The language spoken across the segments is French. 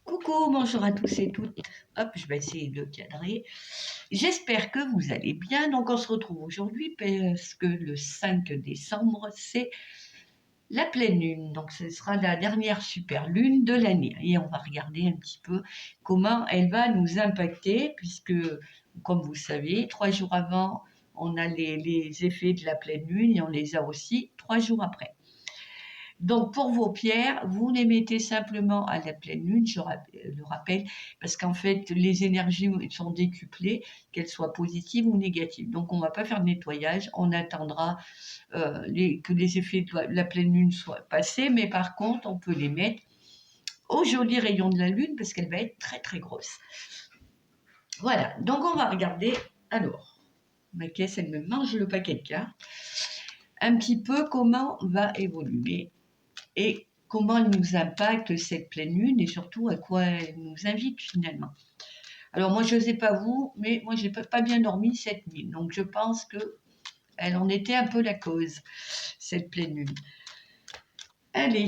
Coucou, bonjour à tous et toutes. Hop, je vais essayer de cadrer. J'espère que vous allez bien. Donc, on se retrouve aujourd'hui parce que le 5 décembre, c'est la pleine lune. Donc, ce sera la dernière super lune de l'année. Et on va regarder un petit peu comment elle va nous impacter, puisque, comme vous savez, 3 jours avant, on a les effets de la pleine lune et on les a aussi 3 jours après. Donc, pour vos pierres, vous les mettez simplement à la pleine lune, je le rappelle, parce qu'en fait, les énergies sont décuplées, qu'elles soient positives ou négatives. Donc, on ne va pas faire de nettoyage, on attendra que les effets de la pleine lune soient passés, mais par contre, on peut les mettre au joli rayon de la lune, parce qu'elle va être très, très grosse. Voilà, donc on va regarder. Alors, ma caisse, elle me mange le paquet de cartes. Un petit peu comment va évoluer et comment elle nous impacte cette pleine lune et surtout à quoi elle nous invite finalement. Alors moi je ne sais pas vous, mais moi j'ai pas bien dormi cette nuit, donc je pense que elle en était un peu la cause, cette pleine lune. Allez,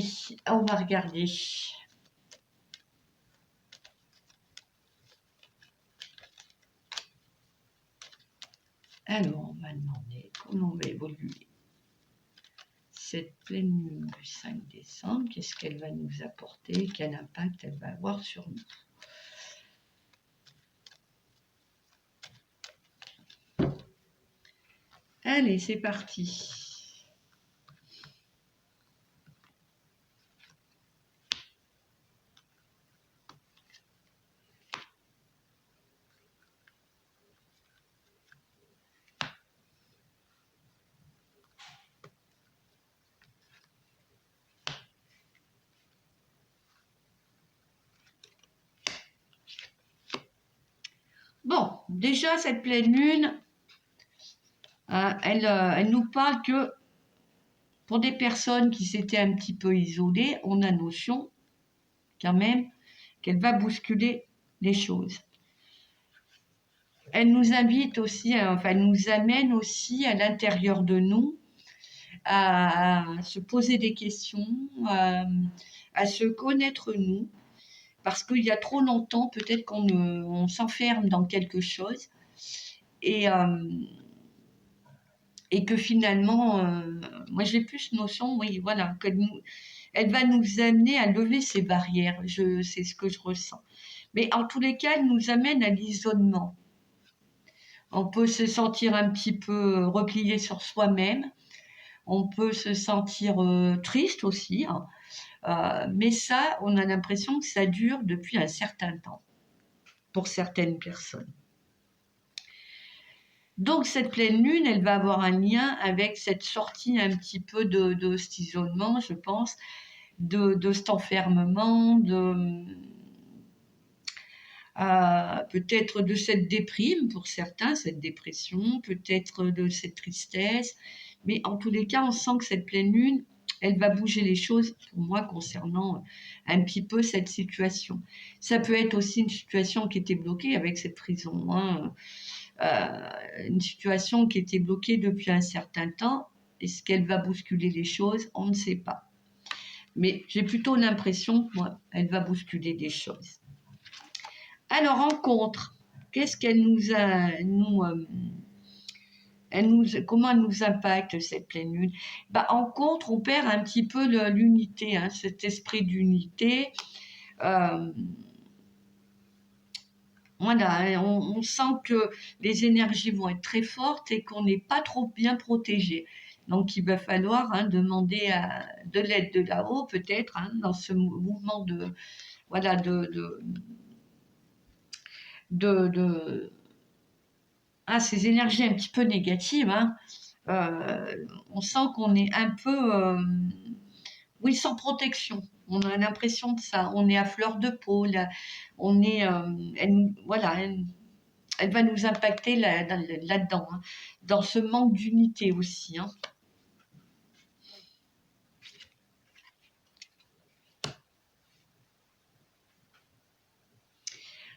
on va regarder. Alors on va demander comment va évoluer cette pleine lune du 5 décembre, qu'est-ce qu'elle va nous apporter, quel impact elle va avoir sur nous. Allez, c'est parti. Bon, déjà cette pleine lune, elle nous parle que pour des personnes qui s'étaient un petit peu isolées, on a notion quand même qu'elle va bousculer les choses. Elle nous invite aussi, enfin elle nous amène aussi à l'intérieur de nous à se poser des questions, à se connaître nous, parce qu'il y a trop longtemps peut-être on s'enferme dans quelque chose et que finalement, moi j'ai plus notion, oui, voilà, elle va nous amener à lever ces barrières, c'est ce que je ressens. Mais en tous les cas, elle nous amène à l'isolement. On peut se sentir un petit peu replié sur soi-même, on peut se sentir triste aussi, hein. Mais ça, on a l'impression que ça dure depuis un certain temps, pour certaines personnes. Donc cette pleine lune, elle va avoir un lien avec cette sortie un petit peu de cet isolement, je pense, de cet enfermement, peut-être de cette déprime pour certains, cette dépression, peut-être de cette tristesse. Mais en tous les cas, on sent que cette pleine lune, elle va bouger les choses pour moi concernant un petit peu cette situation. Ça peut être aussi une situation qui était bloquée avec cette prison, hein. Une situation qui était bloquée depuis un certain temps. Est-ce qu'elle va bousculer les choses? On ne sait pas. Mais j'ai plutôt l'impression que moi, elle va bousculer des choses. Alors, rencontre, qu'est-ce qu'elle nous a, comment elle nous impacte cette pleine lune? En contre, on perd un petit peu l'unité, hein, cet esprit d'unité. Voilà, hein, on sent que les énergies vont être très fortes et qu'on n'est pas trop bien protégé. Donc, il va falloir demander de l'aide de là-haut, peut-être, hein, dans ce mouvement voilà, de ces énergies un petit peu négatives, hein. On sent qu'on est un peu, oui, sans protection. On a l'impression de ça. On est à fleur de peau. Là, on est, voilà, elle va nous impacter là-dedans, hein, dans ce manque d'unité aussi, hein.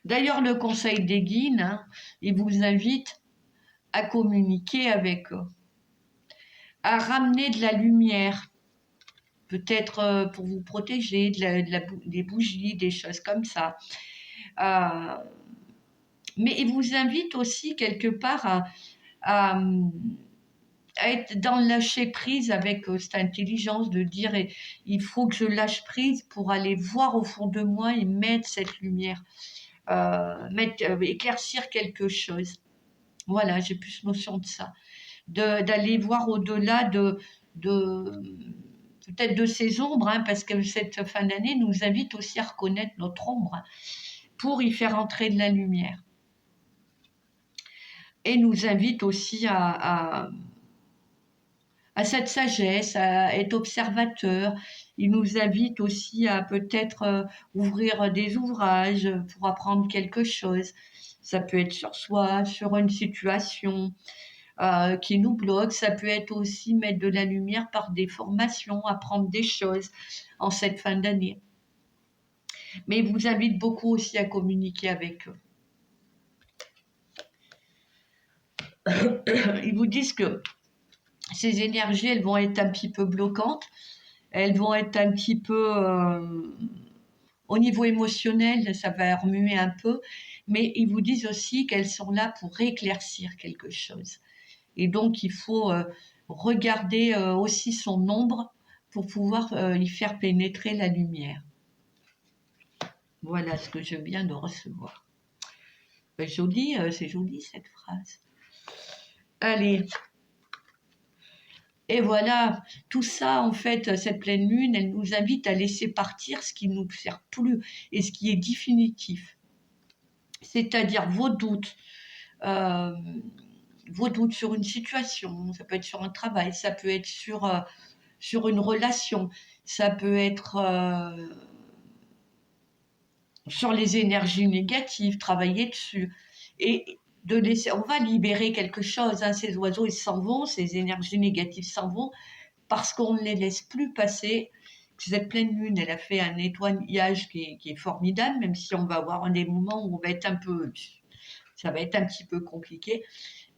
D'ailleurs, le conseil des guides, hein, il vous invite à communiquer avec eux, à ramener de la lumière peut-être pour vous protéger, des bougies, des choses comme ça. Mais il vous invite aussi quelque part à être dans le lâcher prise avec cette intelligence de dire il faut que je lâche prise pour aller voir au fond de moi et mettre cette lumière, éclaircir quelque chose. Voilà, j'ai plus notion de ça, d'aller voir au-delà peut-être de ces ombres, hein, parce que cette fin d'année nous invite aussi à reconnaître notre ombre, hein, pour y faire entrer de la lumière. Et nous invite aussi à cette sagesse, à être observateur. Il nous invite aussi à peut-être ouvrir des ouvrages pour apprendre quelque chose. Ça peut être sur soi, sur une situation qui nous bloque. Ça peut être aussi mettre de la lumière par des formations, apprendre des choses en cette fin d'année. Mais il vous invite beaucoup aussi à communiquer avec eux. Ils vous disent que ces énergies, elles vont être un petit peu bloquantes, elles vont être un petit peu au niveau émotionnel, ça va remuer un peu, mais ils vous disent aussi qu'elles sont là pour éclaircir quelque chose. Et donc, il faut regarder aussi son ombre pour pouvoir y faire pénétrer la lumière. Voilà ce que je viens de recevoir. Joli, c'est joli cette phrase. Allez. Et voilà, tout ça, en fait, cette pleine lune, elle nous invite à laisser partir ce qui ne nous sert plus et ce qui est définitif. C'est-à-dire vos doutes sur une situation, ça peut être sur un travail, ça peut être sur une relation, ça peut être sur les énergies négatives, travailler dessus. Et de laisser, on va libérer quelque chose, hein, ces oiseaux, ils s'en vont, ces énergies négatives s'en vont, parce qu'on ne les laisse plus passer. Cette pleine lune, elle a fait un nettoyage qui est formidable, même si on va avoir des moments où ça va être un petit peu compliqué.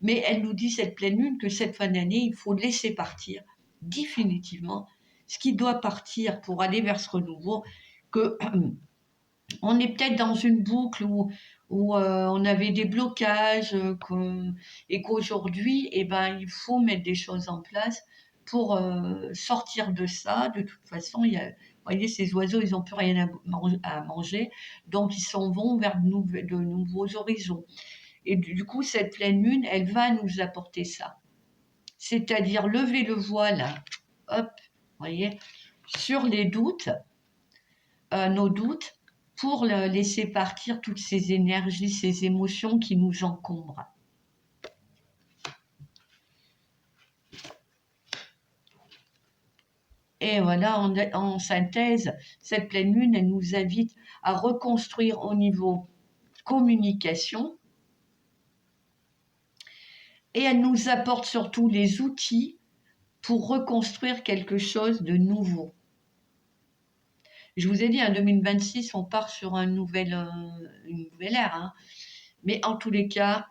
Mais elle nous dit, cette pleine lune, que cette fin d'année, il faut laisser partir définitivement ce qui doit partir pour aller vers ce renouveau, que on est peut-être dans une boucle où on avait des blocages et qu'aujourd'hui, il faut mettre des choses en place pour sortir de ça. De toute façon, vous voyez, ces oiseaux, ils n'ont plus rien à manger, donc ils s'en vont vers de nouveaux horizons. Et du coup, cette pleine lune, elle va nous apporter ça. C'est-à-dire lever le voile, hop, vous voyez, sur les doutes, nos doutes, pour laisser partir toutes ces énergies, ces émotions qui nous encombrent. Et voilà, en synthèse, cette pleine lune, elle nous invite à reconstruire au niveau communication et elle nous apporte surtout les outils pour reconstruire quelque chose de nouveau. Je vous ai dit, en 2026, on part sur une nouvelle ère, hein. Mais en tous les cas,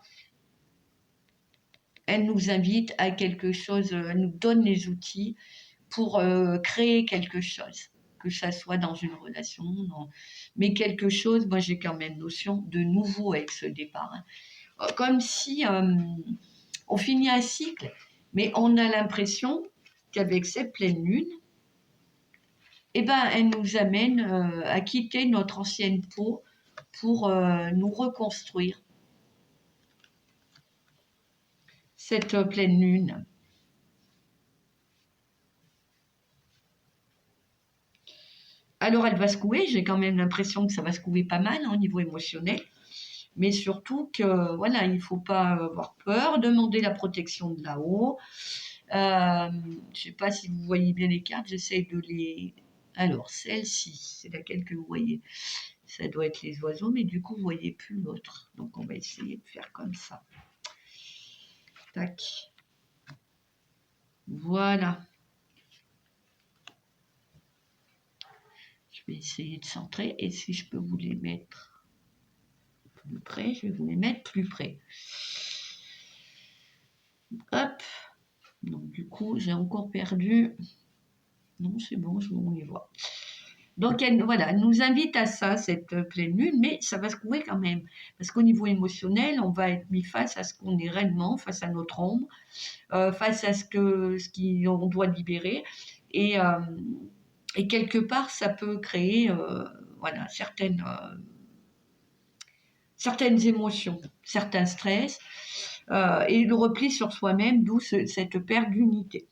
elle nous invite à quelque chose, elle nous donne les outils pour créer quelque chose, que ça soit dans une relation, mais quelque chose, moi j'ai quand même notion de nouveau avec ce départ. Hein. Comme si on finit un cycle, mais on a l'impression qu'avec cette pleine lune, elle nous amène à quitter notre ancienne peau pour nous reconstruire. Cette pleine lune. Alors elle va secouer, j'ai quand même l'impression que ça va secouer pas mal, hein, au niveau émotionnel, mais surtout que voilà, il ne faut pas avoir peur, demander la protection de là-haut. Je ne sais pas si vous voyez bien les cartes, j'essaie de les... Alors celle-ci, c'est laquelle que vous voyez? Ça doit être les oiseaux, mais du coup vous ne voyez plus l'autre. Donc on va essayer de faire comme ça. Tac. Voilà. Je vais essayer de centrer et si je peux vous les mettre plus près, je vais vous les mettre plus près. Hop. Donc du coup, j'ai encore perdu. Non, c'est bon, on y voit. Donc, voilà, elle nous invite à ça, cette pleine lune, mais ça va se couver quand même. Parce qu'au niveau émotionnel, on va être mis face à ce qu'on est réellement, face à notre ombre, face à ce qu'on doit libérer. Et quelque part, ça peut créer voilà, certaines émotions, certains stress, et le repli sur soi-même, d'où cette perte d'unité.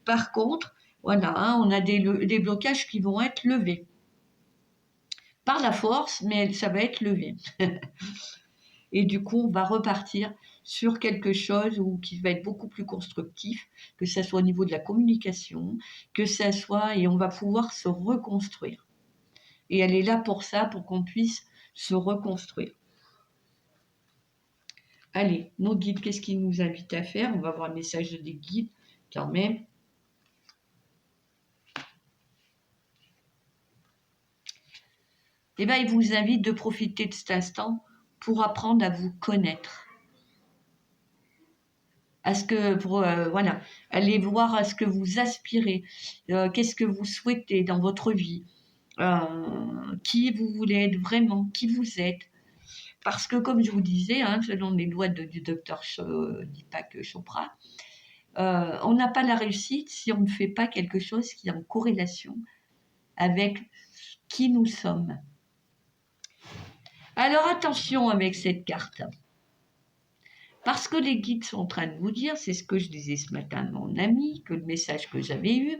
Par contre, voilà, hein, on a des blocages qui vont être levés. Par la force, mais ça va être levé. Et du coup, on va repartir sur quelque chose qui va être beaucoup plus constructif, que ça soit au niveau de la communication, que ça soit, et on va pouvoir se reconstruire. Et elle est là pour ça, pour qu'on puisse se reconstruire. Allez, nos guides, qu'est-ce qu'ils nous invitent à faire? On va voir le message des guides quand même. Eh bien, ils vous invitent de profiter de cet instant pour apprendre à vous connaître. Voilà, allez voir à ce que vous aspirez, qu'est-ce que vous souhaitez dans votre vie, qui vous voulez être vraiment, qui vous êtes. Parce que, comme je vous disais, hein, selon les lois du docteur Deepak Chopra, on n'a pas la réussite si on ne fait pas quelque chose qui est en corrélation avec qui nous sommes. Alors attention avec cette carte. Parce que les guides sont en train de vous dire, c'est ce que je disais ce matin à mon ami, que le message que j'avais eu,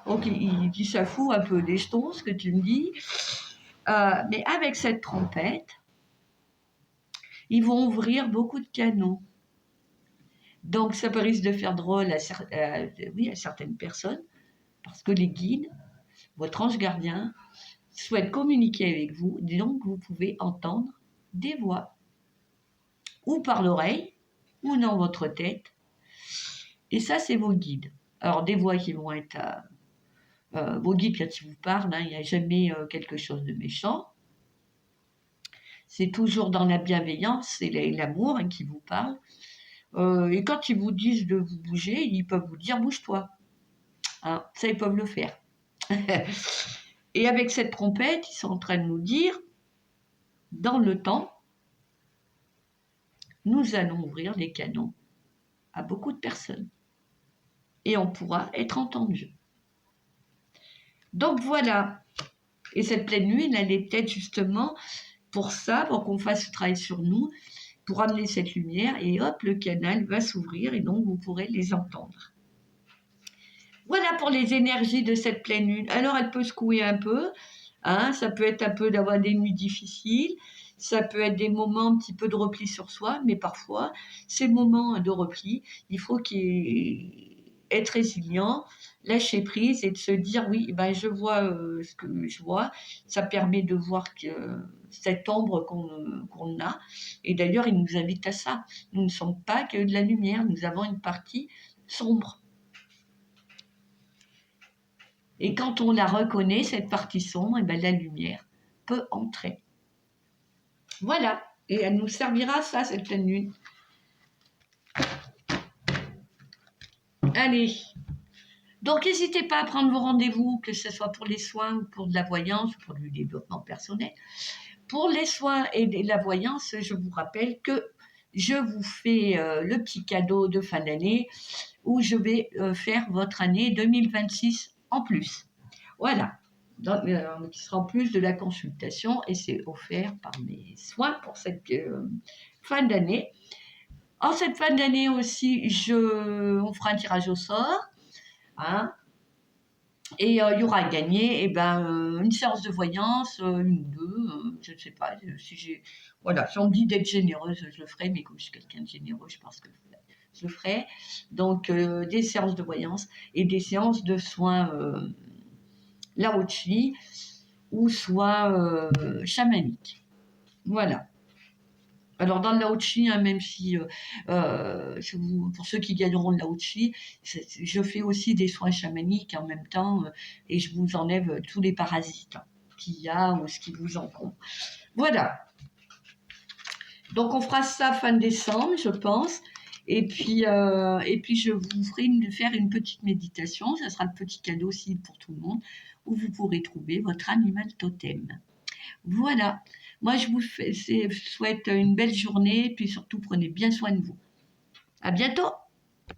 donc il dit, ça fout un peu des jetons ce que tu me dis, mais avec cette trompette, ils vont ouvrir beaucoup de canaux. Donc ça peut risque de faire drôle à certaines personnes, parce que les guides, votre ange gardien, souhaitent communiquer avec vous, donc vous pouvez entendre des voix, ou par l'oreille, ou dans votre tête, et ça c'est vos guides. Alors des voix qui vont être vos guides quand ils vous parlent, hein, il n'y a jamais quelque chose de méchant. C'est toujours dans la bienveillance et l'amour hein, qui vous parle. Et quand ils vous disent de vous bouger, ils peuvent vous dire bouge-toi. Hein, ça, ils peuvent le faire. Et avec cette trompette, ils sont en train de nous dire, dans le temps, nous allons ouvrir les canaux à beaucoup de personnes. Et on pourra être entendu. Donc voilà. Et cette pleine lune, elle est peut-être justement pour ça, pour qu'on fasse ce travail sur nous, pour amener cette lumière, et hop, le canal va s'ouvrir, et donc vous pourrez les entendre. Voilà pour les énergies de cette pleine lune. Alors, elle peut secouer un peu, hein, ça peut être un peu d'avoir des nuits difficiles, ça peut être des moments un petit peu de repli sur soi, mais parfois, ces moments de repli, il faut être résilient, lâcher prise et de se dire oui, ben je vois ce que je vois. Ça permet de voir que cette ombre qu'on a. Et d'ailleurs, il nous invite à ça. Nous ne sommes pas que de la lumière, nous avons une partie sombre. Et quand on la reconnaît, cette partie sombre, et ben la lumière peut entrer. Voilà. Et elle nous servira ça, cette pleine lune. Allez. Donc, n'hésitez pas à prendre vos rendez-vous, que ce soit pour les soins ou pour de la voyance ou pour du développement personnel. Pour les soins et la voyance, je vous rappelle que je vous fais le petit cadeau de fin d'année où je vais faire votre année 2026 en plus. Voilà. Donc, qui sera en plus de la consultation et c'est offert par mes soins pour cette fin d'année. En cette fin d'année aussi, on fera un tirage au sort. Hein, et il y aura à gagner une séance de voyance, une ou deux, je ne sais pas. Voilà, si on me dit d'être généreuse, je le ferai, mais comme je suis quelqu'un de généreux, je pense que je le ferai. Donc, des séances de voyance et des séances de soins Lao-Chi ou soit chamaniques. Voilà. Alors dans le Lao-Chi, hein, même si pour ceux qui gagneront le Lao-Chi, je fais aussi des soins chamaniques en même temps et je vous enlève tous les parasites qu'il y a ou ce qui vous encombre. Voilà. Donc on fera ça fin décembre, je pense. Et puis je vous ferai faire une petite méditation. Ça sera le petit cadeau aussi pour tout le monde, où vous pourrez trouver votre animal totem. Voilà. Moi, je vous souhaite une belle journée, puis surtout prenez bien soin de vous. À bientôt!